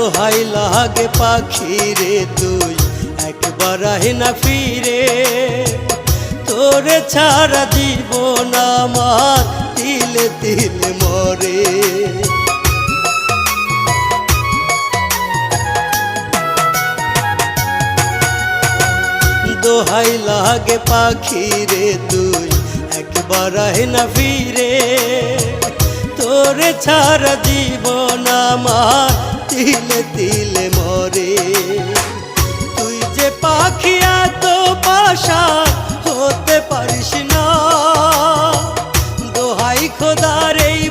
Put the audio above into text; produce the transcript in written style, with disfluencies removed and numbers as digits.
দোহাই লাগে পাখি রে তুই একবার আহে না ফিরে, তোরে ছাড়া জীবন আমার তিলে তিলে মরে। দোহাই লাগে পাখি রে তুই একবার আহে না ফিরে, তোরে ছাড়া জীবন আমার তিলে তিলে মরে। তুই যে পাখি এত পাশান হতে পারিস না, দোহাই খোদার এই